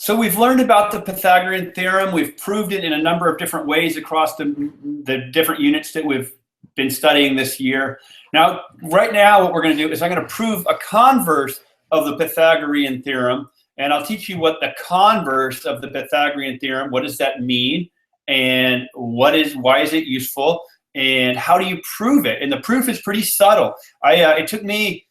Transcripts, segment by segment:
So we've learned about the Pythagorean theorem. We've proved it in a number of different ways across the different units that we've been studying this year. Now, right now, what we're going to do is I'm going to prove a converse of the Pythagorean theorem, and I'll teach you what the converse of the Pythagorean theorem, what does that mean, and why is it useful, and how do you prove it? And the proof is pretty subtle. It took me,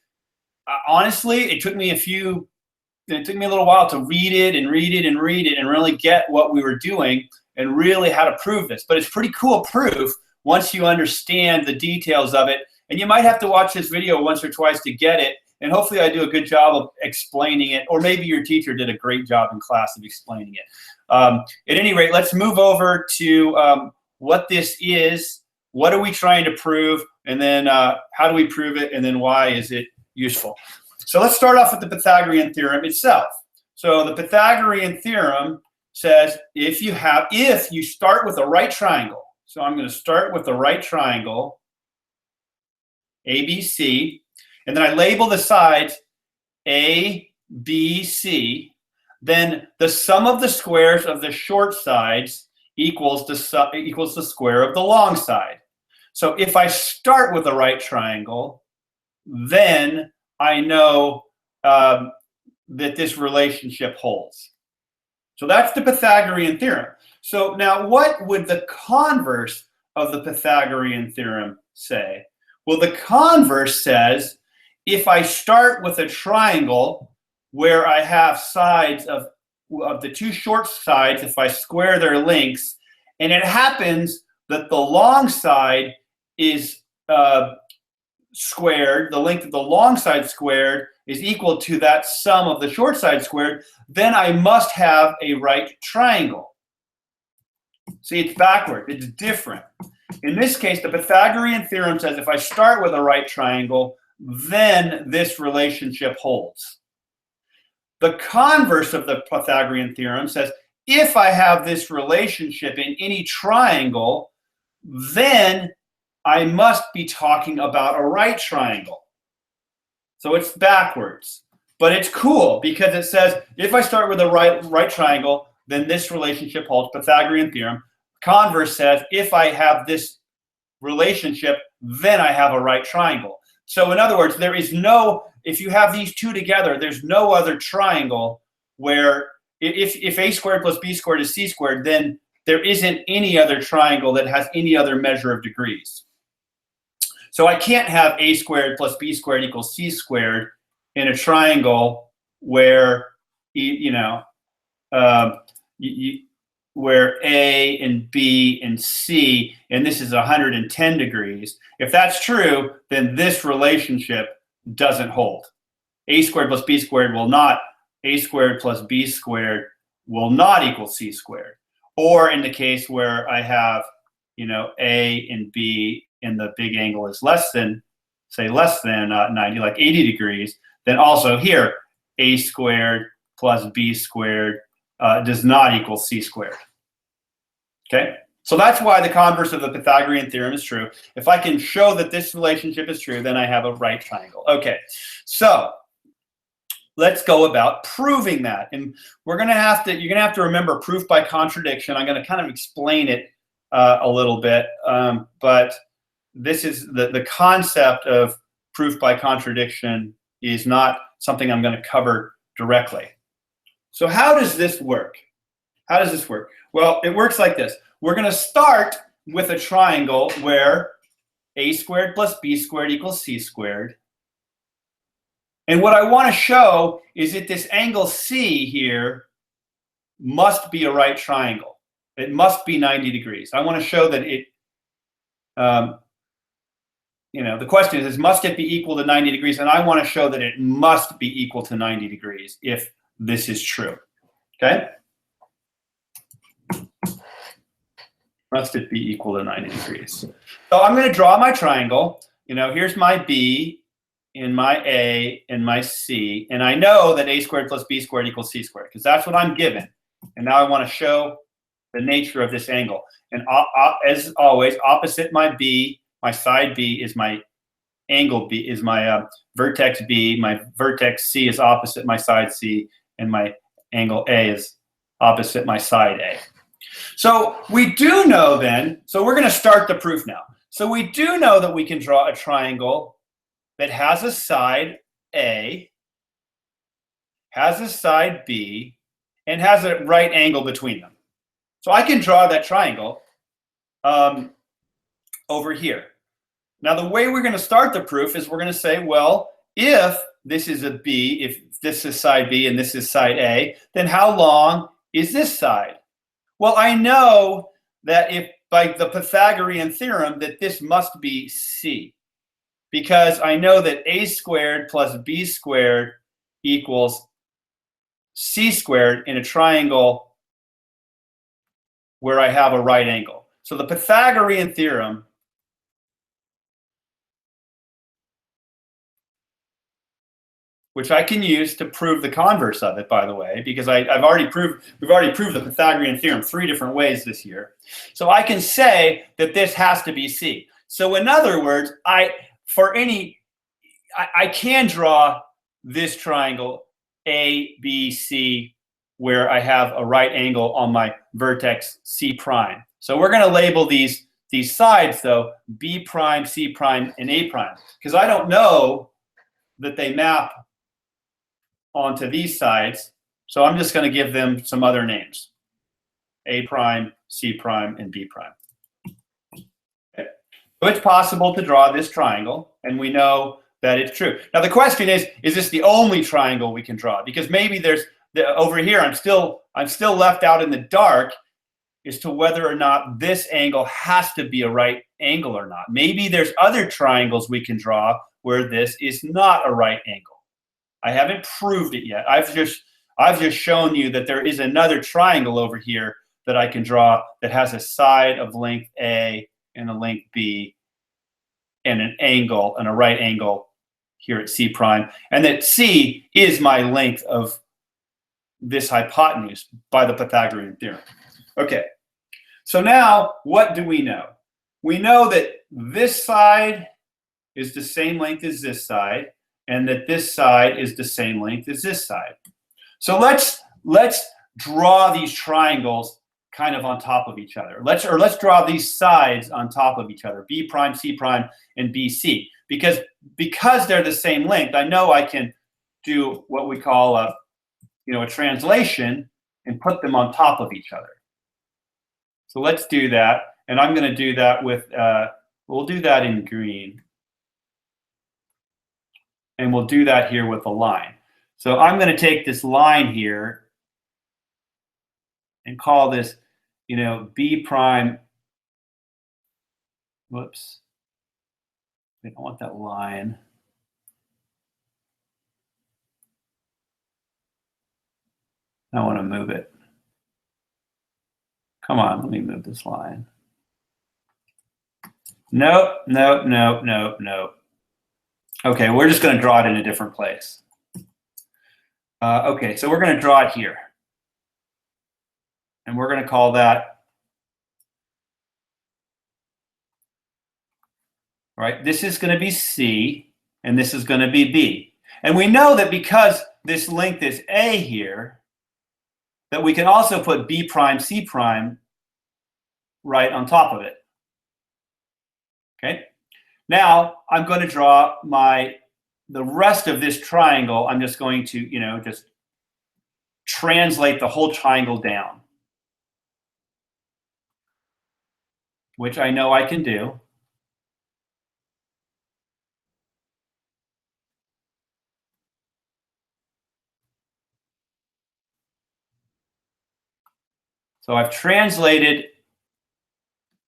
honestly, it took me a little while to read it and really get what we were doing and really how to prove this. But it's pretty cool proof once you understand the details of it. And you might have to watch this video once or twice to get it. And hopefully I do a good job of explaining it, or maybe your teacher did a great job in class of explaining it. At any rate, let's move over to what this is. What are we trying to prove? And then how do we prove it? And then why is it useful? So let's start off with the Pythagorean theorem itself. So the Pythagorean theorem says if you start with a right triangle, so I'm going to start with the right triangle, ABC, and then I label the sides A, B, C, then the sum of the squares of the short sides equals the square of the long side. So if I start with a right triangle, then I know that this relationship holds. So that's the Pythagorean theorem. So now what would the converse of the Pythagorean theorem say? Well, the converse says if I start with a triangle where I have sides of the two short sides, if I square their lengths, and it happens that the long side is squared, the length of the long side squared is equal to that sum of the short side squared, then I must have a right triangle. See, it's backward, it's different. In this case, the Pythagorean theorem says if I start with a right triangle, then this relationship holds. The converse of the Pythagorean theorem says if I have this relationship in any triangle, then I must be talking about a right triangle. So it's backwards, but it's cool because it says if I start with a right triangle, then this relationship holds. Pythagorean theorem. Converse says if I have this relationship, then I have a right triangle. So in other words, there is no, if you have these two together, there's no other triangle where if a squared plus b squared is c squared, then there isn't any other triangle that has any other measure of degrees. So I can't have a squared plus b squared equals c squared in a triangle where, where a and b and c, and this is 110 degrees. If that's true, then this relationship doesn't hold. A squared plus b squared will not, a squared plus b squared will not equal c squared. Or in the case where I have, a and b, and the big angle is less than 90, like 80 degrees, then also here, a squared plus b squared does not equal c squared. Okay? So that's why the converse of the Pythagorean theorem is true. If I can show that this relationship is true, then I have a right triangle. Okay, so let's go about proving that. And you're gonna have to remember proof by contradiction. I'm gonna kind of explain it a little bit, but this is the concept of proof by contradiction is not something I'm going to cover directly. So how does this work? How does this work? Well, it works like this. We're going to start with a triangle where a squared plus b squared equals c squared. And what I want to show is that this angle C here must be a right triangle. It must be 90 degrees. I want to show that it, the question is, must it be equal to 90 degrees? And I want to show that it must be equal to 90 degrees if this is true. Okay? Must it be equal to 90 degrees? So I'm going to draw my triangle. Here's my B and my A and my C. And I know that a squared plus b squared equals c squared because that's what I'm given. And now I want to show the nature of this angle. And as always, opposite my B, my side B is my angle B, is my vertex B. My vertex C is opposite my side C, and my angle A is opposite my side A. So we do know then, so we're going to start the proof now. So we do know that we can draw a triangle that has a side A, has a side B, and has a right angle between them. So I can draw that triangle over here. Now the way we're going to start the proof is we're going to say, well, if this is a B, if this is side B and this is side A, then how long is this side? Well, I know that if by the Pythagorean theorem that this must be C, because I know that A squared plus B squared equals C squared in a triangle where I have a right angle. So the Pythagorean theorem which I can use to prove the converse of it, by the way, because we've already proved the Pythagorean theorem 3 different ways this year. So I can say that this has to be C. So in other words, I can draw this triangle A, B, C, where I have a right angle on my vertex C prime. So we're going to label these sides, though, B prime, C prime, and A prime, because I don't know that they map onto these sides. So I'm just going to give them some other names. A prime, C prime, and B prime. Okay. So it's possible to draw this triangle, and we know that it's true. Now the question is this the only triangle we can draw? Because maybe there's, over here, I'm still left out in the dark as to whether or not this angle has to be a right angle or not. Maybe there's other triangles we can draw where this is not a right angle. I haven't proved it yet. I've just shown you that there is another triangle over here that I can draw that has a side of length A and a length B and an angle and a right angle here at C prime, and that C is my length of this hypotenuse by the Pythagorean theorem. Okay, so now what do we know? We know that this side is the same length as this side, and that this side is the same length as this side. So let's draw these triangles kind of on top of each other. Let's draw these sides on top of each other, B prime, C prime, and BC. Because they're the same length, I know I can do what we call a translation and put them on top of each other. So let's do that, and I'm going to do that with we'll do that in green. And we'll do that here with a line. So I'm going to take this line here and call this, B prime. Whoops. I don't want that line. I want to move it. Come on, let me move this line. Nope, nope, nope, nope, nope. Okay, we're just going to draw it in a different place. Okay, so we're going to draw it here. And we're going to call that, right? This is going to be C, and this is going to be B. And we know that because this length is A here, that we can also put B prime, C prime right on top of it. Okay? Now I'm going to draw the rest of this triangle. I'm just going to, just translate the whole triangle down, which I know I can do. So I've translated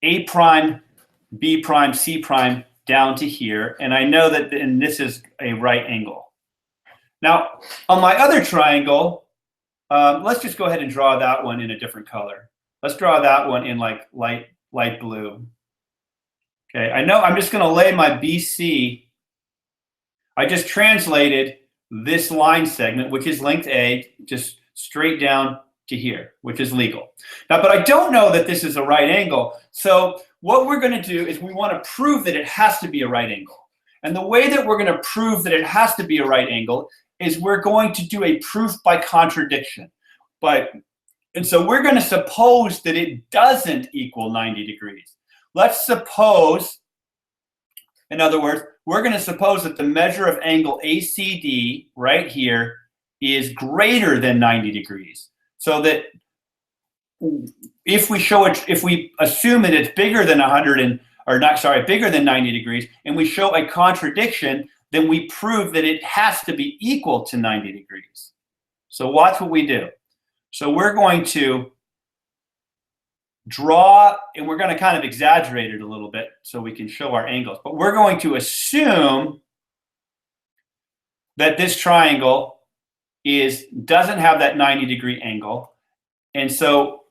A prime, B prime, C prime down to here, and I know that this is a right angle. Now, on my other triangle, let's just go ahead and draw that one in a different color. Let's draw that one in like light blue. Okay, I know I'm just going to lay my BC. I just translated this line segment, which is length A, just straight down to here, which is legal. Now, but I don't know that this is a right angle. So what we're going to do is we want to prove that it has to be a right angle. And the way that we're going to prove that it has to be a right angle is we're going to do a proof by contradiction. But And so we're going to suppose that it doesn't equal 90 degrees. Let's suppose, in other words, we're going to suppose that the measure of angle ACD right here is greater than 90 degrees. So that if we show it, if we assume that it's bigger than bigger than 90 degrees, and we show a contradiction, then we prove that it has to be equal to 90 degrees. So watch what we do. So we're going to draw, and we're going to kind of exaggerate it a little bit so we can show our angles. But we're going to assume that this triangle doesn't have that 90-degree angle. And so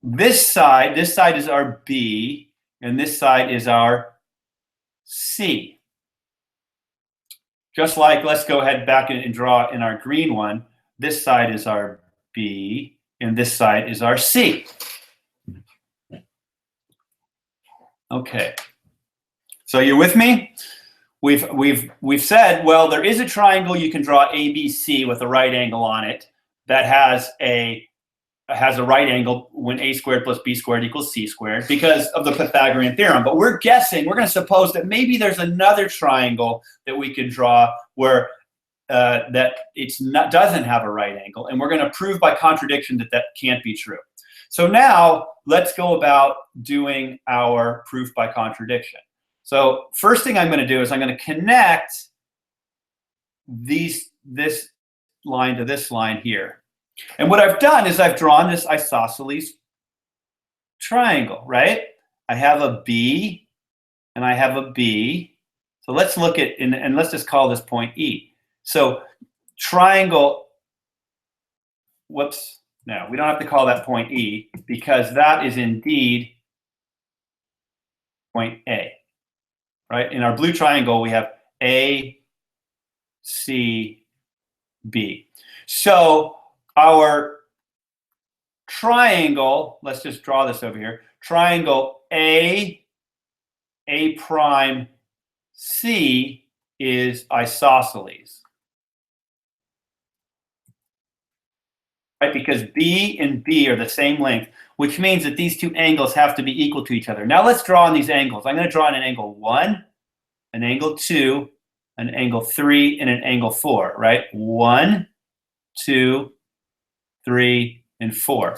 this side is our B, and this side is our C. Just like, let's go ahead back and draw in our green one. This side is our B, and this side is our C. Okay. So you're with me? We've said, well, there is a triangle you can draw ABC with a right angle on it that has a right angle when a squared plus b squared equals c squared because of the Pythagorean theorem. But we're guessing, we're going to suppose that maybe there's another triangle that we could draw where that doesn't have a right angle, and we're going to prove by contradiction that that can't be true. So now let's go about doing our proof by contradiction. So first thing I'm going to do is I'm going to connect this line to this line here. And what I've done is I've drawn this isosceles triangle, right? I have a B and I have a B. So let's look at, and let's just call this point E. So triangle, whoops, no, we don't have to call that point E because that is indeed point A, right? In our blue triangle, we have A, C, B. So our triangle, let's just draw this over here, triangle A prime, C is isosceles. Right, because B and B are the same length, which means that these two angles have to be equal to each other. Now let's draw on these angles. I'm going to draw an angle 1, an angle 2, an angle 3, and an angle 4, right? 1, 2, 3, and 4.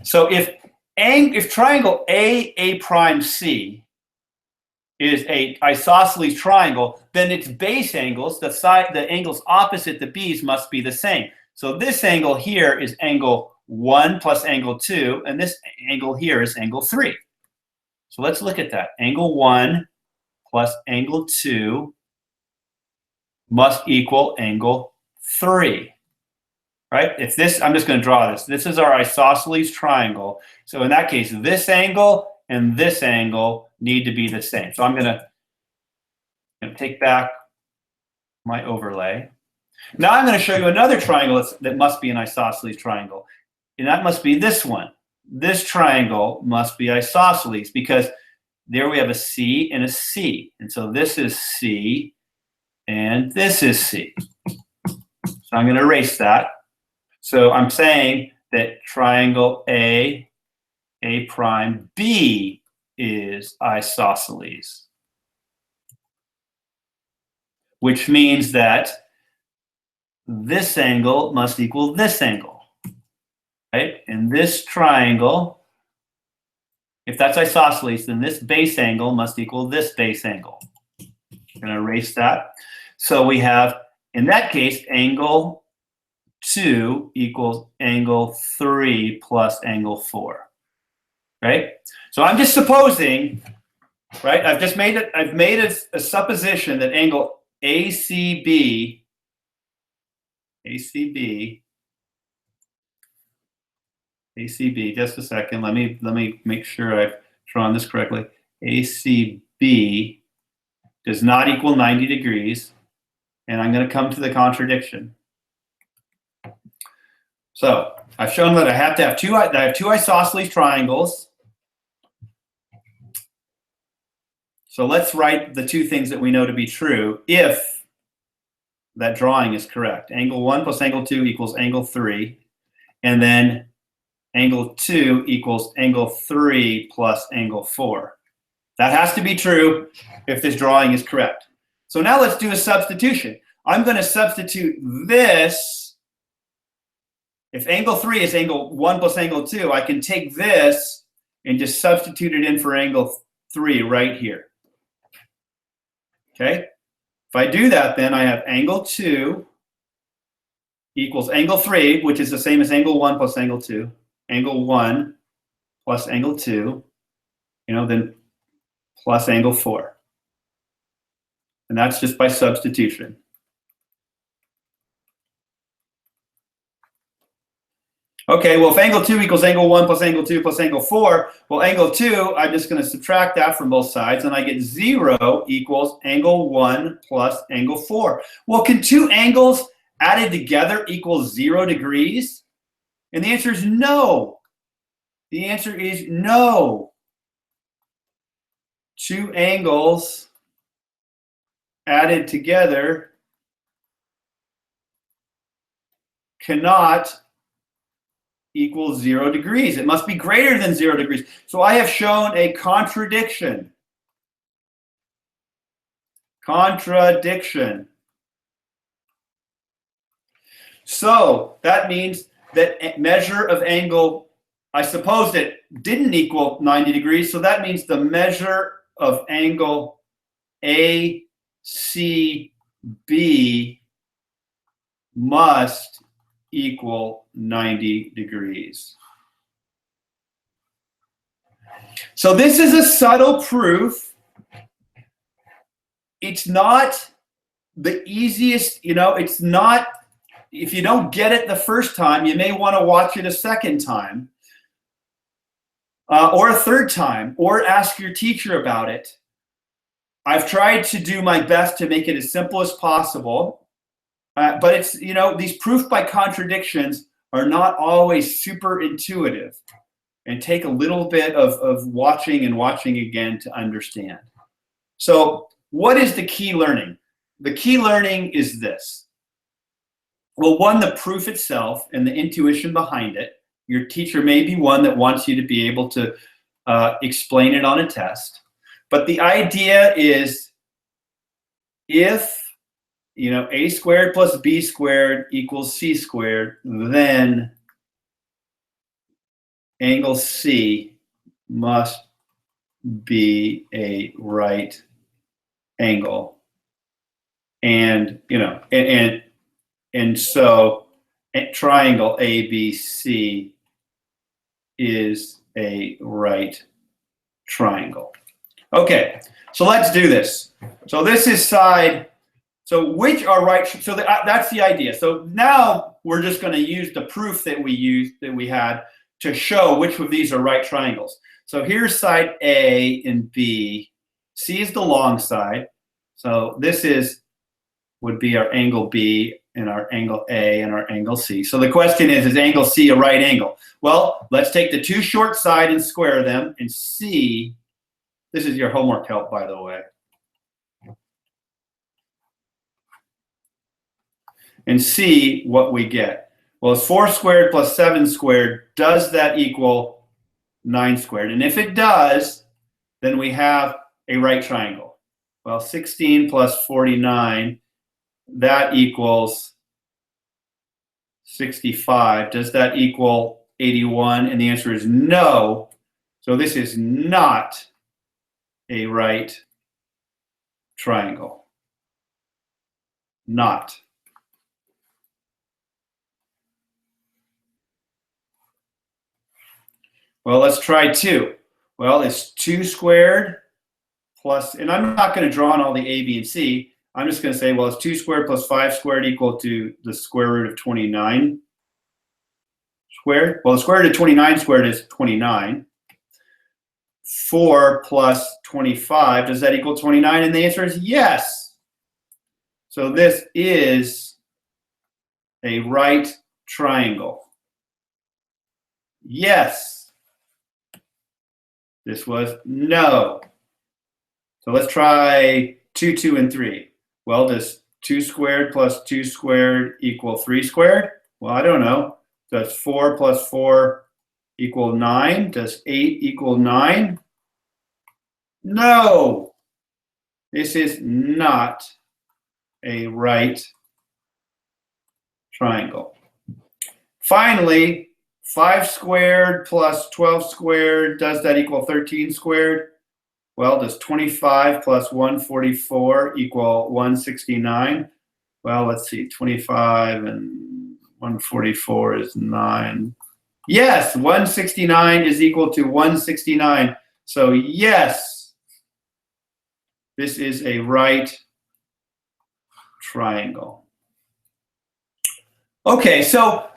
So if triangle A prime C is a isosceles triangle, then its base angles, the angles opposite the B's must be the same. So this angle here is angle 1 plus angle 2, and this angle here is angle 3. So let's look at that. Angle 1 plus angle 2 must equal angle 3. Right? If this, I'm just going to draw this. This is our isosceles triangle. So in that case, this angle and this angle need to be the same. So I'm going to take back my overlay. Now I'm going to show you another triangle that must be an isosceles triangle. And that must be this one. This triangle must be isosceles because there we have a C and a C. And so this is C and this is C. So I'm going to erase that. So I'm saying that triangle A prime B is isosceles, which means that this angle must equal this angle, right? And this triangle, if that's isosceles, then this base angle must equal this base angle. I'm going to erase that. So we have, in that case, angle 2 equals angle 3 plus angle 4, right? So I'm just supposing, right? I've made a supposition that angle ACB, just a second. Let me make sure I've drawn this correctly. ACB does not equal 90 degrees, and I'm going to come to the contradiction. So I've shown that I have two isosceles triangles. So let's write the two things that we know to be true if that drawing is correct. Angle 1 plus angle 2 equals angle 3. and then angle 2 equals angle 3 plus angle 4. That has to be true if this drawing is correct. So now let's do a substitution. I'm going to substitute this. If angle 3 is angle 1 plus angle 2, I can take this and just substitute it in for angle 3 right here. Okay? If I do that, then I have angle 2 equals angle 3, which is the same as angle 1 plus angle 2. Angle 1 plus angle 2, then plus angle 4. And that's just by substitution. Okay, well, if angle 2 equals angle 1 plus angle 2 plus angle 4, well, angle 2, I'm just going to subtract that from both sides, and I get 0 equals angle 1 plus angle 4. Well, can two angles added together equal 0 degrees? And the answer is no. The answer is no. Two angles added together cannot equals 0 degrees. It must be greater than 0 degrees. So I have shown a contradiction. Contradiction. So that means that measure of angle, I suppose it didn't equal 90 degrees, so that means the measure of angle ACB must equal 90 degrees. So this is a subtle proof. It's not the easiest, it's not, if you don't get it the first time, you may want to watch it a second time or a third time, or ask your teacher about it. I've tried to do my best to make it as simple as possible. But it's, these proof by contradictions are not always super intuitive and take a little bit of watching and watching again to understand. So what is the key learning? The key learning is this. Well, one, the proof itself and the intuition behind it. Your teacher may be one that wants you to be able to explain it on a test. But the idea is if a squared plus b squared equals c squared, then angle C must be a right angle. And, and so triangle ABC is a right triangle. Okay, so let's do this. So this is side. So which are right? So that's the idea. So now we're just going to use the proof that we had to show which of these are right triangles. So here's side A and B. C is the long side. So this would be our angle B and our angle A and our angle C. So the question is angle C a right angle? Well, let's take the two short side and square them and see. This is your homework help, by the way. And see what we get. Well, it's 4 squared plus 7 squared. Does that equal 9 squared? And if it does, then we have a right triangle. Well, 16 plus 49, that equals 65. Does that equal 81? And the answer is no. So this is not a right triangle. Not. Well, let's try 2. Well, it's 2 squared plus, and I'm not going to draw on all the A, B, and C. I'm just going to say, well, it's 2 squared plus 5 squared equal to the square root of 29 squared. Well, the square root of 29 squared is 29. 4 plus 25, does that equal 29? And the answer is yes. So this is a right triangle. Yes. This was no. So let's try 2, 2, and 3. Well, does 2 squared plus 2 squared equal 3 squared? Well, I don't know. Does 4 plus 4 equal 9? Does 8 equal 9? No! This is not a right triangle. Finally, 5 squared plus 12 squared, does that equal 13 squared? Well, does 25 plus 144 equal 169? Well, let's see, 25 and 144 is 9. Yes, 169 is equal to 169. So yes, this is a right triangle. Okay, so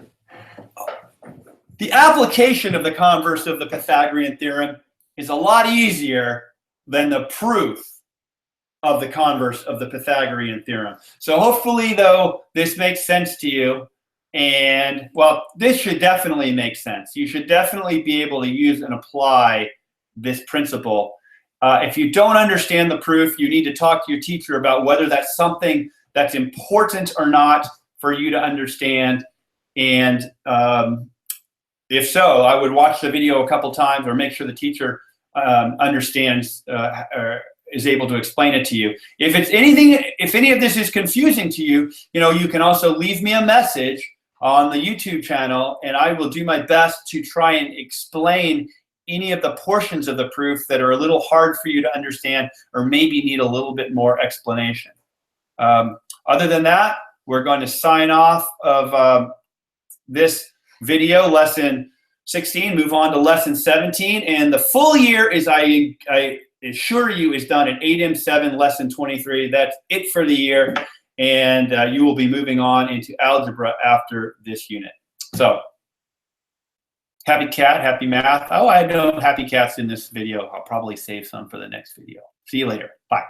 the application of the converse of the Pythagorean theorem is a lot easier than the proof of the converse of the Pythagorean theorem. So hopefully, though, this makes sense to you. And, well, this should definitely make sense. You should definitely be able to use and apply this principle. If you don't understand the proof, you need to talk to your teacher about whether that's something that's important or not for you to understand. And if so, I would watch the video a couple times or make sure the teacher understands or is able to explain it to you. If it's anything, if any of this is confusing to you, you can also leave me a message on the YouTube channel, and I will do my best to try and explain any of the portions of the proof that are a little hard for you to understand or maybe need a little bit more explanation. Other than that, we're going to sign off of this video, lesson 16, move on to lesson 17, and the full year is, I assure you, is done at 8M7 lesson 23. That's it for the year, and you will be moving on into algebra after this unit. So happy cat, happy math. Oh, I had no happy cats in this video. I'll probably save some for the next video. See you later. Bye.